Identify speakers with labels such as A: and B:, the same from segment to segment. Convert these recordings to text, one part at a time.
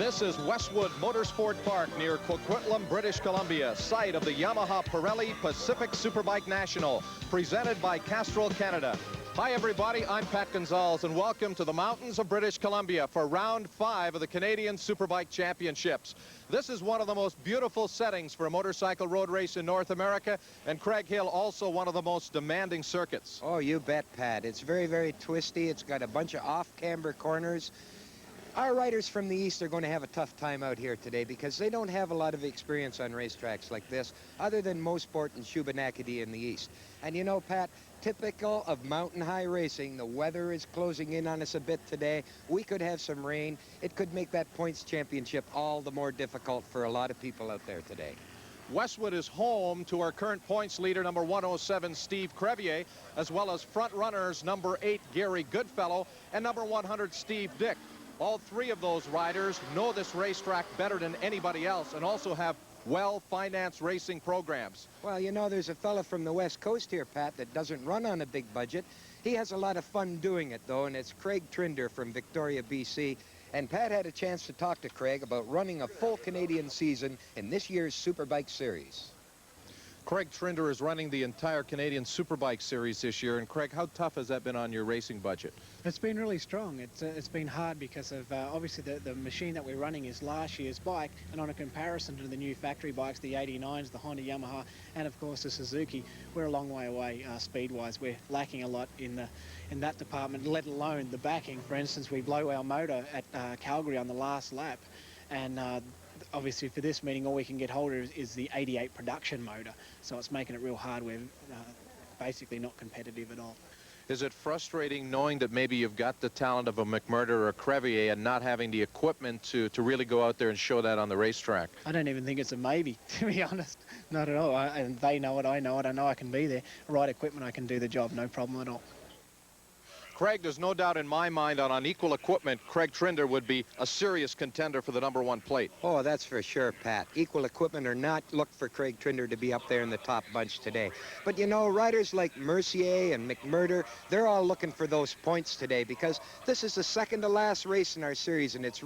A: This is Westwood Motorsport Park near Coquitlam, British Columbia, site of the Yamaha Pirelli Pacific Superbike National, presented by CASTROL Canada. Hi everybody, I'm Pat Gonzalez and welcome to the mountains of British Columbia for round 5 of the Canadian Superbike Championships. This is one of the most beautiful settings for a motorcycle road race in North America, and Craig Hill also one of the most demanding circuits.
B: Oh, you bet, Pat. It's very, very twisty. It's got a bunch of off-camber corners. Our riders from the East are going to have a tough time out here today because they don't have a lot of experience on racetracks like this, other than Motorsport and Shubenacadie in the East. And you know, Pat, typical of mountain high racing, the weather is closing in on us a bit today. We could have some rain. It could make that points championship all the more difficult for a lot of people out there today.
A: Westwood is home to our current points leader, number 107, Steve Crevier, as well as front runners, number 8, Gary Goodfellow, and number 100, Steve Dick. All three of those riders know this racetrack better than anybody else and also have well-financed racing programs.
B: Well, you know, there's a fella from the West Coast here, Pat, that doesn't run on a big budget. He has a lot of fun doing it, though, and it's Craig Trinder from Victoria, BC. And Pat had a chance to talk to Craig about running a full Canadian season in this year's Superbike Series.
A: Craig Trinder is running the entire Canadian Superbike Series this year. And Craig, how tough has that been on your racing budget?
C: It's been really strong. It's been hard because of obviously the machine that we're running is last year's bike, and on a comparison to the new factory bikes, the 89s, the Honda, Yamaha, and of course the Suzuki, we're a long way away speed-wise. We're lacking a lot in that department, let alone the backing. For instance, we blow our motor at Calgary on the last lap, and obviously for this meeting all we can get hold of is the 88 production motor, so it's making it real hard. We're basically not competitive at all.
A: Is it frustrating knowing that maybe you've got the talent of a McMurdo or a Crevier and not having the equipment to really go out there and show that on the racetrack?
C: I don't even think it's a maybe, to be honest. Not at all. And they know it, I know it, I know I can be there. Right equipment, I can do the job, no problem at all.
A: Craig, there's no doubt in my mind that on equal equipment, Craig Trinder would be a serious contender for the #1 plate.
B: Oh, that's for sure, Pat. Equal equipment or not, look for Craig Trinder to be up there in the top bunch today. But, you know, riders like Mercier and McMurdo, they're all looking for those points today because this is the second to last race in our series, and it's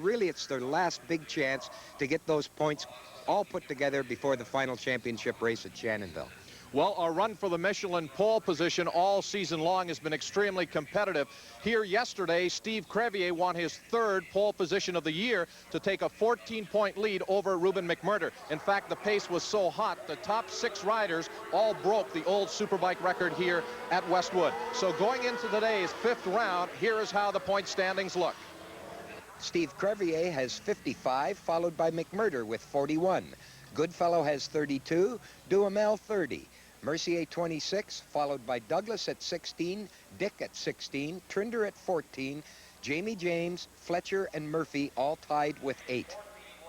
B: their last big chance to get those points all put together before the final championship race at Shannonville.
A: Well, our run for the Michelin pole position all season long has been extremely competitive. Here yesterday, Steve Crevier won his 3rd pole position of the year to take a 14-point lead over Ruben McMurdo. In fact, the pace was so hot, the top 6 riders all broke the old Superbike record here at Westwood. So going into today's 5th round, here is how the point standings look.
B: Steve Crevier has 55, followed by McMurdo with 41. Goodfellow has 32, Duhamel 30. Mercier 26, followed by Douglas at 16, Dick at 16, Trinder at 14, Jamie James, Fletcher, and Murphy all tied with 8.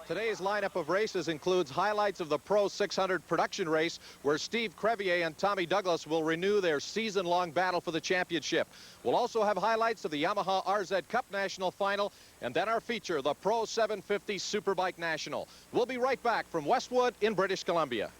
A: Today's lineup of races includes highlights of the Pro 600 production race, where Steve Crevier and Tommy Douglas will renew their season-long battle for the championship. We'll also have highlights of the Yamaha RZ Cup National Final, and then our feature, the Pro 750 Superbike National. We'll be right back from Westwood in British Columbia.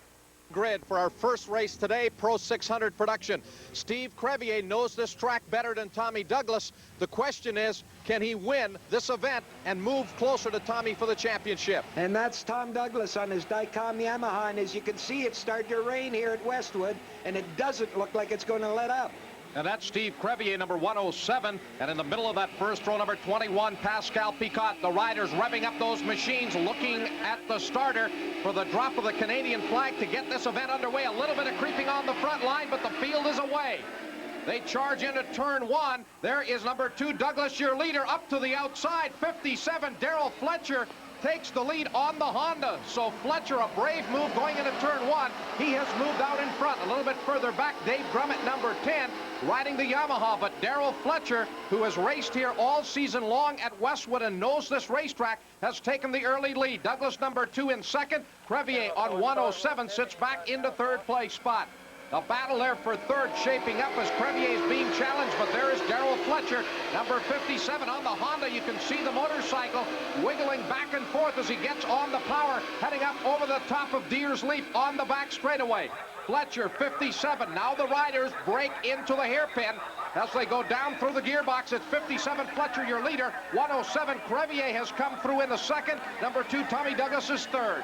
A: Grid for our first race today, Pro 600 production. Steve Crevier knows this track better than Tommy Douglas. The question is, can he win this event and move closer to Tommy for the championship?
B: And that's Tom Douglas on his Dicom Yamaha, and as you can see, it's starting to rain here at Westwood, and it doesn't look like it's going to let up.
A: And that's Steve Crevier, number 107. And in the middle of that first row, number 21, Pascal Picot. The riders revving up those machines, looking at the starter for the drop of the Canadian flag to get this event underway. A little bit of creeping on the front line, but the field is away. They charge into turn 1. There is number 2, Douglas, your leader, up to the outside. 57, Darrell Fletcher takes the lead on the Honda. So Fletcher, a brave move going into turn 1. He has moved out in front. A little bit further back, Dave Grummett, number 10, riding the Yamaha. But Darrell Fletcher, who has raced here all season long at Westwood and knows this racetrack, has taken the early lead. Douglas, number 2, in second. Crevier on 107 sits back into 3rd place spot. The battle there for 3rd shaping up as Crevier is being challenged, but there is Darrell Fletcher, number 57 on the Honda. You can see the motorcycle wiggling back and forth as he gets on the power, heading up over the top of Deer's Leap on the back straightaway. Fletcher, 57. Now the riders break into the hairpin as they go down through the gearbox. It's 57 Fletcher, your leader. 107 Crevier has come through in the second. Number 2 Tommy Douglas is third.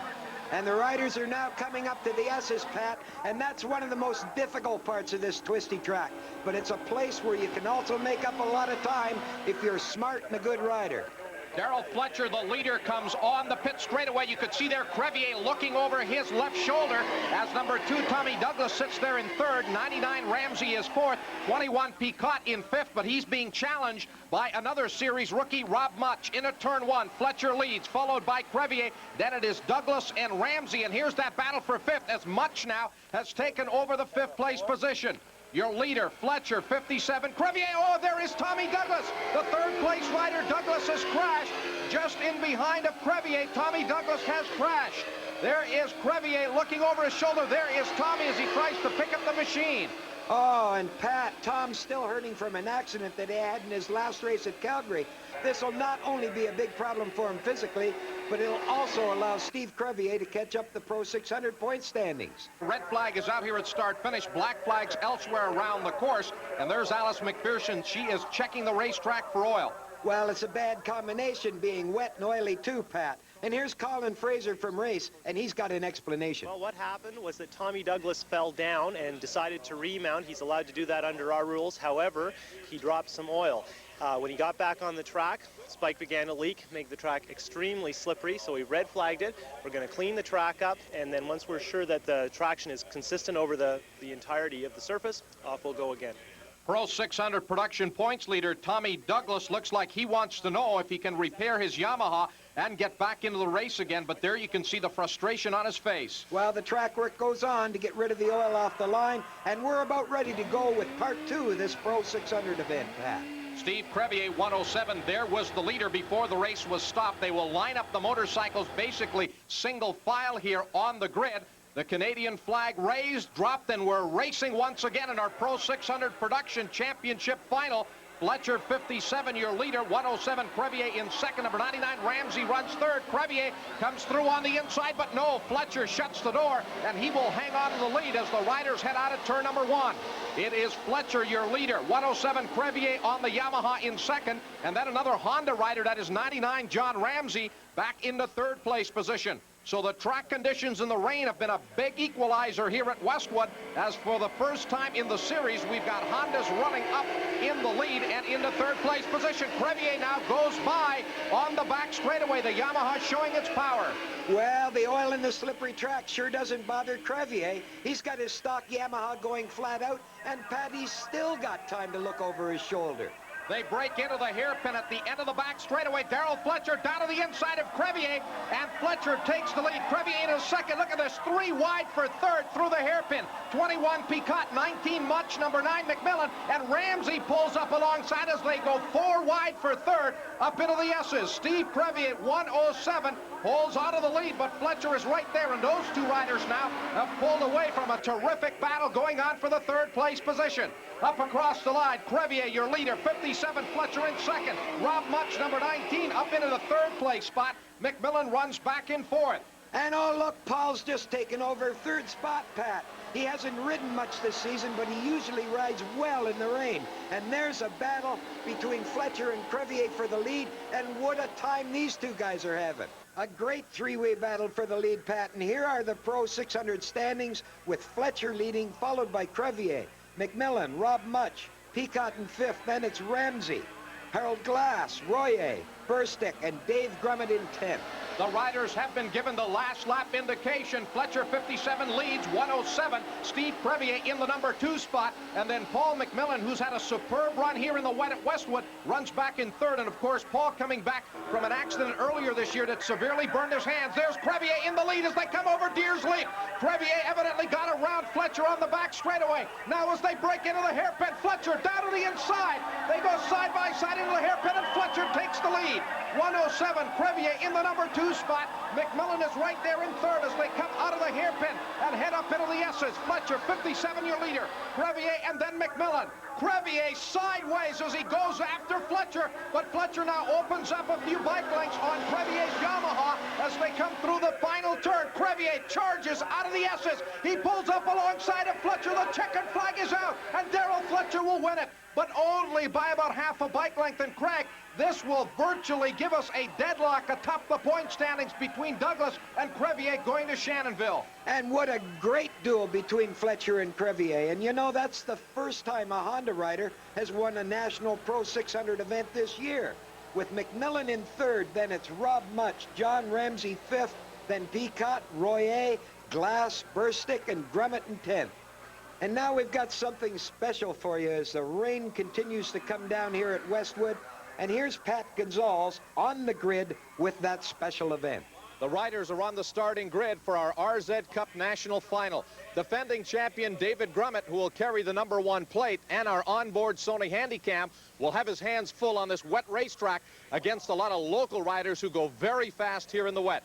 B: And the riders are now coming up to the S's, Pat, and that's one of the most difficult parts of this twisty track. But it's a place where you can also make up a lot of time if you're smart and a good rider.
A: Darrell Fletcher, the leader, comes on the pit straightaway. You could see there Crevier looking over his left shoulder as number 2 Tommy Douglas sits there in third. 99 Ramsey is fourth. 21 Picot in fifth, but he's being challenged by another series rookie, Rob Much. Into turn 1, Fletcher leads, followed by Crevier. Then it is Douglas and Ramsey, and here's that battle for fifth as Much now has taken over the fifth place position. Your leader, Fletcher, 57. Crevier, oh, there is Tommy Douglas. The third place rider, Douglas, has crashed. Just in behind of Crevier, Tommy Douglas has crashed. There is Crevier looking over his shoulder. There is Tommy as he tries to pick up the machine.
B: Oh, and Pat, Tom's still hurting from an accident that he had in his last race at Calgary. This will not only be a big problem for him physically, but it'll also allow Steve Crevier to catch up the Pro 600 point standings.
A: Red flag is out here at start-finish. Black flags elsewhere around the course. And there's Alice McPherson. She is checking the racetrack for oil.
B: Well, it's a bad combination being wet and oily too, Pat. And here's Colin Fraser from Race, and he's got an explanation.
D: Well, what happened was that Tommy Douglas fell down and decided to remount. He's allowed to do that under our rules. However, he dropped some oil. When he got back on the track, spike began to leak, make the track extremely slippery, so we red flagged it. We're going to clean the track up, and then once we're sure that the traction is consistent over the entirety of the surface, off we'll go again.
A: Pro 600 production points leader Tommy Douglas looks like he wants to know if he can repair his Yamaha and get back into the race again, but there you can see the frustration on his face.
B: Well, the track work goes on to get rid of the oil off the line, and we're about ready to go with part 2 of this Pro 600 event, Pat.
A: Steve Crevier, 107. There was the leader before the race was stopped. They will line up the motorcycles basically single file here on the grid. The Canadian flag raised, dropped, and we're racing once again in our Pro 600 Production Championship final. Fletcher, 57, your leader. 107, Crevier in second. Number 99, Ramsey runs third. Crevier comes through on the inside, but no, Fletcher shuts the door, and he will hang on to the lead as the riders head out at turn number 1. It is Fletcher, your leader. 107, Crevier on the Yamaha in second, and then another Honda rider, that is 99, John Ramsey, back into third place position. So the track conditions and the rain have been a big equalizer here at Westwood, as for the first time in the series, we've got Hondas running up in the lead and into third place position. Crevier now goes by on the back straightaway. The Yamaha showing its power.
B: Well, the oil in the slippery track sure doesn't bother Crevier. He's got his stock Yamaha going flat out, and Patty's still got time to look over his shoulder.
A: They break into the hairpin at the end of the back straightaway. Darrell Fletcher down to the inside of Crevier, and Fletcher takes the lead. Crevier in a second. Look at this, 3 wide for third through the hairpin. 21 Picot, 19 Much, number 9 McMillan, and Ramsey pulls up alongside as they go 4 wide for third up into the S's. Steve Crevier at 107 pulls out of the lead, but Fletcher is right there, and those two riders now have pulled away from a terrific battle going on for the third place position. Up across the line, Crevier, your leader, 57, Fletcher in second. Rob Much, number 19, up into the third place spot. McMillan runs back in fourth.
B: And oh, look, Paul's just taken over third spot, Pat. He hasn't ridden much this season, but he usually rides well in the rain. And there's a battle between Fletcher and Crevier for the lead, and what a time these two guys are having. A great three-way battle for the lead, Pat, and here are the Pro 600 standings with Fletcher leading, followed by Crevier, McMillan, Rob Much, Picot in fifth, then it's Ramsey, Harold Glass, Royer, Burstick, and Dave Grummett in 10th.
A: The riders have been given the last lap indication. Fletcher, 57, leads 107. Steve Crevier in the number 2 spot. And then Paul McMillan, who's had a superb run here in the wet at Westwood, runs back in third. And, of course, Paul coming back from an accident earlier this year that severely burned his hands. There's Crevier in the lead as they come over Deers Leap. Crevier evidently got around Fletcher on the back straightaway. Now as they break into the hairpin, Fletcher down to the inside. They go side by side into the hairpin, and Fletcher takes the lead. 107, Crevier in the number 2 spot. McMillan is right there in third as they come out of the hairpin and head up into the S's. Fletcher, 57, your leader. Crevier and then McMillan. Crevier sideways as he goes after Fletcher, but Fletcher now opens up a few bike lengths on Crevier's Yamaha as they come through the final turn. Crevier charges out of the S's. He pulls up alongside of Fletcher. The checkered flag is out, and Darrell Fletcher will win it, but only by about half a bike length. And Craig, this will virtually give us a deadlock atop the point standings between Douglas and Crevier going to Shannonville.
B: And what a great duel between Fletcher and Crevier. And you know, that's the first time a Honda rider has won a National Pro 600 event this year. With McMillan in third, then it's Rob Much, John Ramsey fifth, then Picot, Royer, Glass, Burstick, and Grummett in 10th. And now we've got something special for you as the rain continues to come down here at Westwood. And here's Pat Gonzalez on the grid with that special event.
A: The riders are on the starting grid for our RZ Cup National Final. Defending champion David Grummett, who will carry the number 1 plate, and our onboard Sony Handycam will have his hands full on this wet racetrack against a lot of local riders who go very fast here in the wet.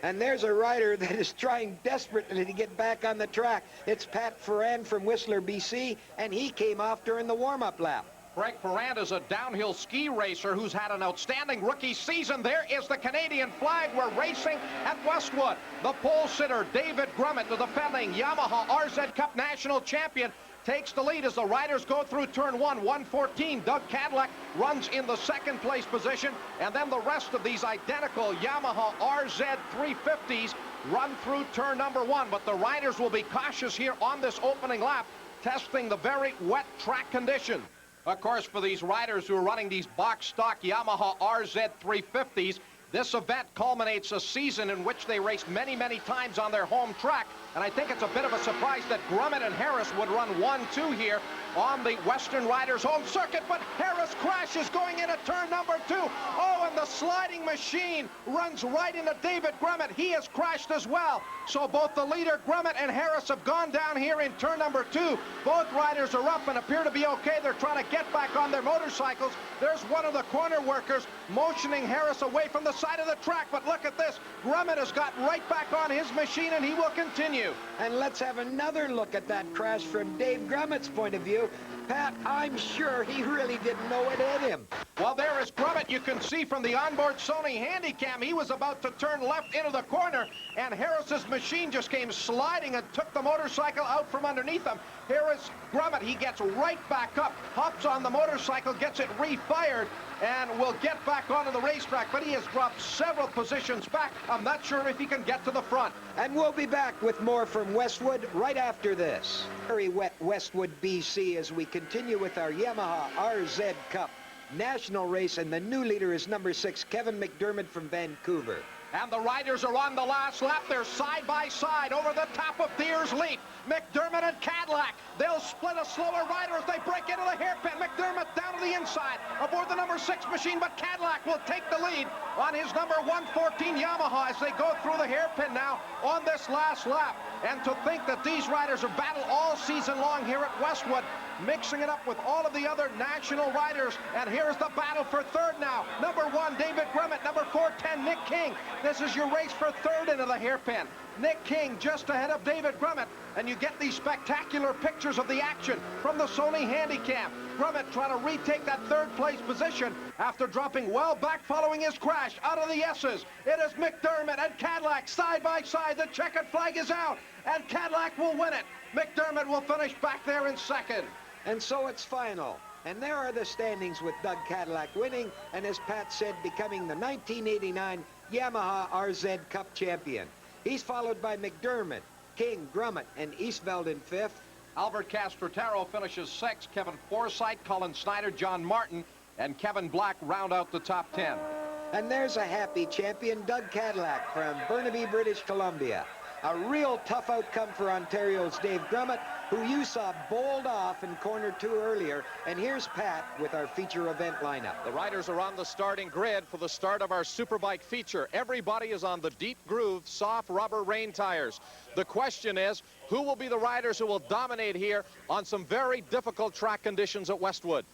B: And there's a rider that is trying desperately to get back on the track. It's Pat Ferrand from Whistler, BC, and he came off during the warm-up lap.
A: Greg Ferrand is a downhill ski racer who's had an outstanding rookie season. There is the Canadian flag. We're racing at Westwood. The pole sitter, David Grummett, the defending Yamaha RZ Cup National Champion, takes the lead as the riders go through turn 1. 114, Doug Cadillac runs in the second place position, and then the rest of these identical Yamaha RZ 350s run through turn number 1. But the riders will be cautious here on this opening lap, testing the very wet track condition. Of course, for these riders who are running these box stock Yamaha RZ 350s, this event culminates a season in which they raced many, many times on their home track. And I think it's a bit of a surprise that Grummett and Harris would run 1-2 here on the Western Riders home circuit. But Harris crashes going into turn number 2. Oh, and the sliding machine runs right into David Grummett. He has crashed as well. So both the leader, Grummett, and Harris have gone down here in turn number 2. Both riders are up and appear to be okay. They're trying to get back on their motorcycles. There's one of the corner workers motioning Harris away from the side of the track. But look at this. Grummett has got right back on his machine, and he will continue.
B: And let's have another look at that crash from Dave Grummett's point of view. Pat, I'm sure he really didn't know it hit him.
A: Well, there is Grummett. You can see from the onboard Sony Handycam, he was about to turn left into the corner, and Harris's machine just came sliding and took the motorcycle out from underneath him. Here is Grummett. He gets right back up, hops on the motorcycle, gets it refired, and will get back onto the racetrack, but he has dropped several positions back. I'm not sure if he can get to the front.
B: And we'll be back with more from Westwood right after this. Very wet Westwood, BC, as we continue with our Yamaha RZ Cup National race, and the new leader is number 6, Kevin McDermott from Vancouver.
A: And the riders are on the last lap. They're side by side over the top of Deer's Leap. McDermott and Cadillac. They'll split a slower rider as they break into the hairpin. McDermott down to the inside aboard the number 6 machine, but Cadillac will take the lead on his number 114 Yamaha as they go through the hairpin now on this last lap. And to think that these riders have battled all season long here at Westwood, mixing it up with all of the other national riders. And here's the battle for third now. Number 1, David Grummett. Number 410, Nick King. This is your race for third into the hairpin. Nick King just ahead of David Grummett. And you get these spectacular pictures of the action from the Sony Handycam. Grummett trying to retake that third place position after dropping well back following his crash out of the S's. It is McDermott and Cadillac side by side. The checkered flag is out, and Cadillac will win it. McDermott will finish back there in second.
B: And so it's final. And there are the standings with Doug Cadillac winning, and as Pat said, becoming the 1989 Yamaha RZ Cup champion. He's followed by McDermott, King, Grummett, and Eastveld in 5th.
A: Albert Castrotaro finishes 6th. Kevin Forsythe, Colin Snyder, John Martin, and Kevin Black round out the top 10.
B: And there's a happy champion, Doug Cadillac from Burnaby, British Columbia. A real tough outcome for Ontario's Dave Grummett, who you saw bowled off in corner 2 earlier. And here's Pat with our feature event lineup.
A: The riders are on the starting grid for the start of our Superbike feature. Everybody is on the deep groove, soft rubber rain tires. The question is, who will be the riders who will dominate here on some very difficult track conditions at Westwood?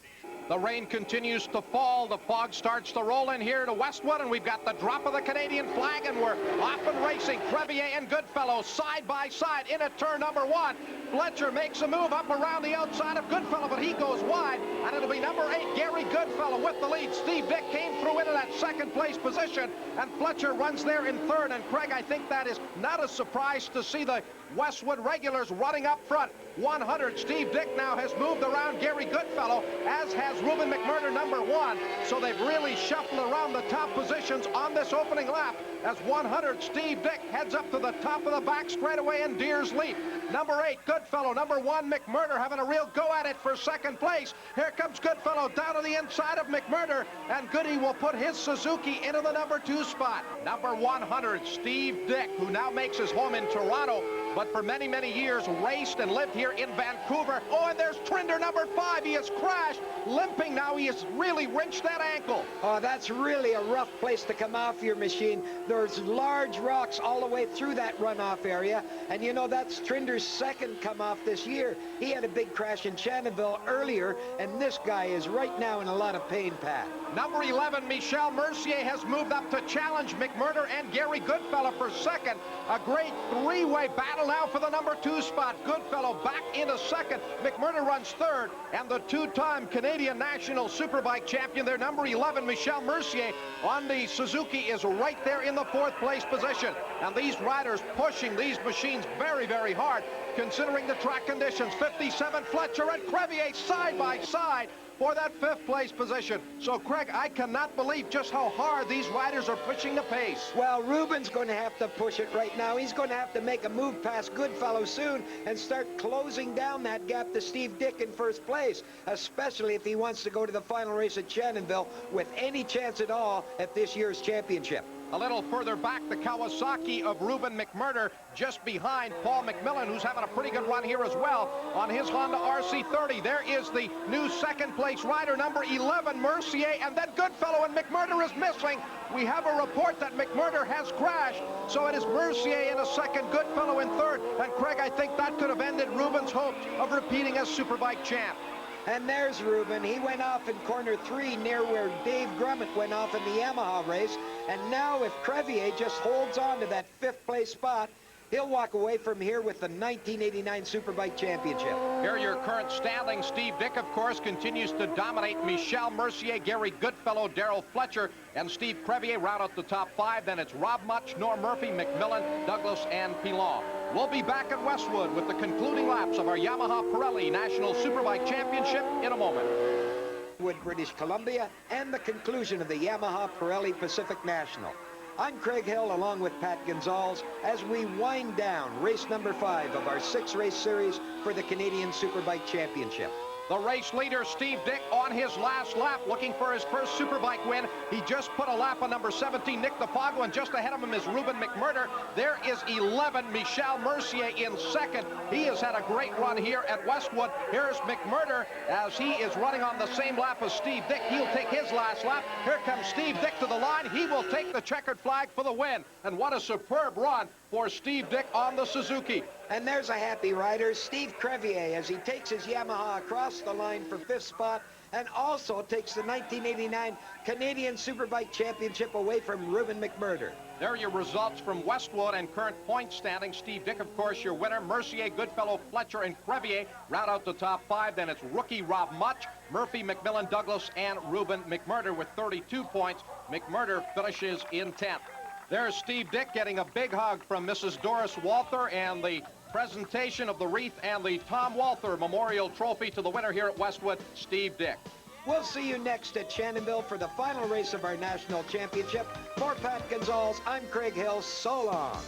A: The rain continues to fall. The fog starts to roll in here to Westwood, and we've got the drop of the Canadian flag, and we're off and racing. Crevier and Goodfellow side by side in at turn number 1. Fletcher makes a move up around the outside of Goodfellow, but he goes wide, and it'll be number 8, Gary Goodfellow with the lead. Steve Dick came through into that second place position, and Fletcher runs there in third. And Craig, I think that is not a surprise to see the Westwood regulars running up front. 100, Steve Dick now has moved around Gary Goodfellow, as has Ruben McMurder, number 1. So they've really shuffled around the top positions on this opening lap, as 100, Steve Dick heads up to the top of the back straightaway in Deer's Leap. Number 8, Goodfellow. Number 1, McMurder, having a real go at it for second place. Here comes Goodfellow down to the inside of McMurder, and Goody will put his Suzuki into the number 2 spot. Number 100, Steve Dick, who now makes his home in Toronto, but for many, many years raced and lived here in Vancouver. Oh, and there's Trinder, number 5. He has crashed, limping now. He has really wrenched that ankle.
B: Oh, that's really a rough place to come off your machine. There's large rocks all the way through that runoff area. And you know, that's Trinder's second come off this year. He had a big crash in Shannonville earlier, and this guy is right now in a lot of pain, Pat.
A: Number 11, Michel Mercier, has moved up to challenge McMurder and Gary Goodfellow for second. A great three-way battle now for the number 2 spot. Goodfellow back into second. McMurder runs third. And the two-time Canadian National Superbike champion, their number 11, Michel Mercier, on the Suzuki, is right there in the 4th place position. And these riders pushing these machines very, very hard, considering the track conditions. 57, Fletcher and Crevier side by side for that 5th place position. So, Craig, I cannot believe just how hard these riders are pushing the pace.
B: Well, Ruben's going to have to push it right now. He's going to have to make a move past Goodfellow soon and start closing down that gap to Steve Dick in 1st place, especially if he wants to go to the final race at Shannonville with any chance at all at this year's championship.
A: A little further back, the Kawasaki of Ruben McMurder, just behind Paul McMillan, who's having a pretty good run here as well on his Honda RC30. There is the new 2nd place rider, number 11, Mercier, and then Goodfellow, and McMurder is missing. We have a report that McMurder has crashed, so it is Mercier in a second, Goodfellow in third. And Craig, I think that could have ended Ruben's hopes of repeating as Superbike champ.
B: And there's Ruben. He went off in corner 3 near where Dave Grummett went off in the Yamaha race. And now if Crevier just holds on to that 5th place spot, he'll walk away from here with the 1989 Superbike Championship.
A: Here are your current standings. Steve Dick, of course, continues to dominate. Michel Mercier, Gary Goodfellow, Darrell Fletcher, and Steve Crevier round out the top 5. Then it's Rob Much, Norm Murphy, McMillan, Douglas, and Pilon. We'll be back at Westwood with the concluding laps of our Yamaha Pirelli National Superbike Championship in a moment.
B: Westwood, British Columbia, and the conclusion of the Yamaha Pirelli Pacific National. I'm Craig Hill along with Pat Gonzalez as we wind down race number 5 of our 6-race series for the Canadian Superbike Championship.
A: The race leader, Steve Dick, on his last lap, looking for his first Superbike win. He just put a lap on number 17, Nick DeFago, and just ahead of him is Ruben McMurder. There is 11, Michel Mercier in second. He has had a great run here at Westwood. Here's McMurder as he is running on the same lap as Steve Dick. He'll take his last lap. Here comes Steve Dick to the line. He will take the checkered flag for the win. And what a superb run for Steve Dick on the Suzuki.
B: And there's a happy rider, Steve Crevier, as he takes his Yamaha across the line for 5th spot and also takes the 1989 Canadian Superbike Championship away from Ruben McMurder.
A: There are your results from Westwood and current point standing. Steve Dick, of course, your winner. Mercier, Goodfellow, Fletcher, and Crevier round out the top 5. Then it's rookie Rob Much, Murphy, McMillan, Douglas, and Ruben McMurder with 32 points. McMurder finishes in 10th. There's Steve Dick getting a big hug from Mrs. Doris Walther and the presentation of the wreath and the Tom Walther Memorial Trophy to the winner here at Westwood, Steve Dick.
B: We'll see you next at Shannonville for the final race of our national championship. For Pat Gonzalez, I'm Craig Hill. So long.